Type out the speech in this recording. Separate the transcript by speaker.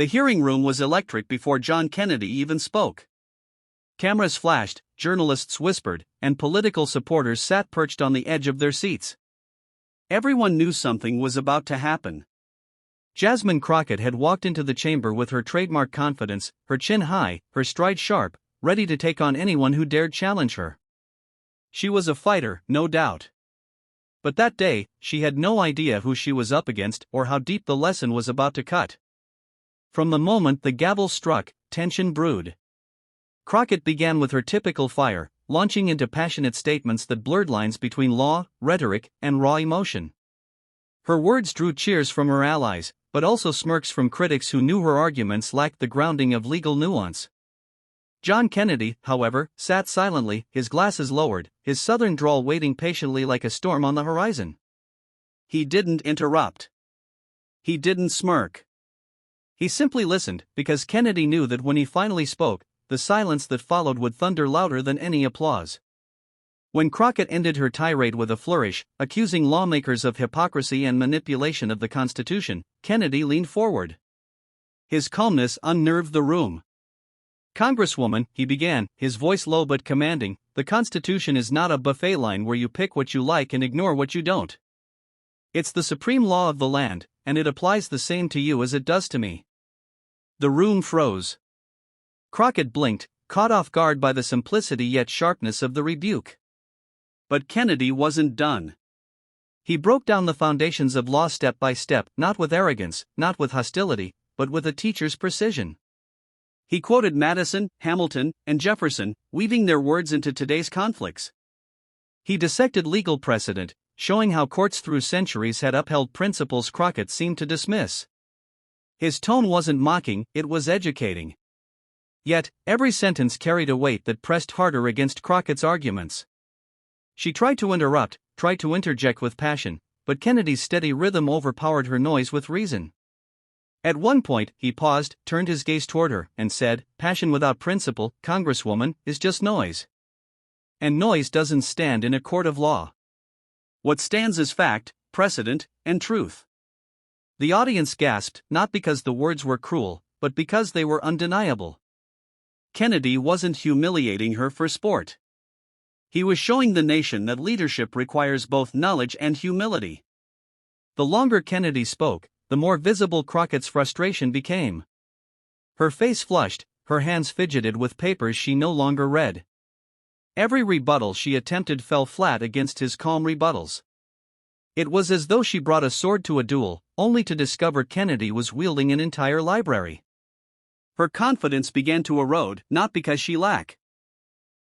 Speaker 1: The hearing room was electric before John Kennedy even spoke. Cameras flashed, journalists whispered, and political supporters sat perched on the edge of their seats. Everyone knew something was about to happen. Jasmine Crockett had walked into the chamber with her trademark confidence, her chin high, her stride sharp, ready to take on anyone who dared challenge her. She was a fighter, no doubt. But that day, she had no idea who she was up against or how deep the lesson was about to cut. From the moment the gavel struck, tension brewed. Crockett began with her typical fire, launching into passionate statements that blurred lines between law, rhetoric, and raw emotion. Her words drew cheers from her allies, but also smirks from critics who knew her arguments lacked the grounding of legal nuance. John Kennedy, however, sat silently, his glasses lowered, his southern drawl waiting patiently like a storm on the horizon. He didn't interrupt. He didn't smirk. He simply listened, because Kennedy knew that when he finally spoke, the silence that followed would thunder louder than any applause. When Crockett ended her tirade with a flourish, accusing lawmakers of hypocrisy and manipulation of the Constitution, Kennedy leaned forward. His calmness unnerved the room. "Congresswoman," he began, his voice low but commanding, "the Constitution is not a buffet line where you pick what you like and ignore what you don't. It's the supreme law of the land, and it applies the same to you as it does to me." The room froze. Crockett blinked, caught off guard by the simplicity yet sharpness of the rebuke. But Kennedy wasn't done. He broke down the foundations of law step by step, not with arrogance, not with hostility, but with a teacher's precision. He quoted Madison, Hamilton, and Jefferson, weaving their words into today's conflicts. He dissected legal precedent, showing how courts through centuries had upheld principles Crockett seemed to dismiss. His tone wasn't mocking, it was educating. Yet, every sentence carried a weight that pressed harder against Crockett's arguments. She tried to interrupt, tried to interject with passion, but Kennedy's steady rhythm overpowered her noise with reason. At one point, he paused, turned his gaze toward her, and said, "Passion without principle, Congresswoman, is just noise. And noise doesn't stand in a court of law. What stands is fact, precedent, and truth." The audience gasped, not because the words were cruel, but because they were undeniable. Kennedy wasn't humiliating her for sport. He was showing the nation that leadership requires both knowledge and humility. The longer Kennedy spoke, the more visible Crockett's frustration became. Her face flushed, her hands fidgeted with papers she no longer read. Every rebuttal she attempted fell flat against his calm rebuttals. It was as though she brought a sword to a duel, only to discover Kennedy was wielding an entire library. Her confidence began to erode, not because she lacked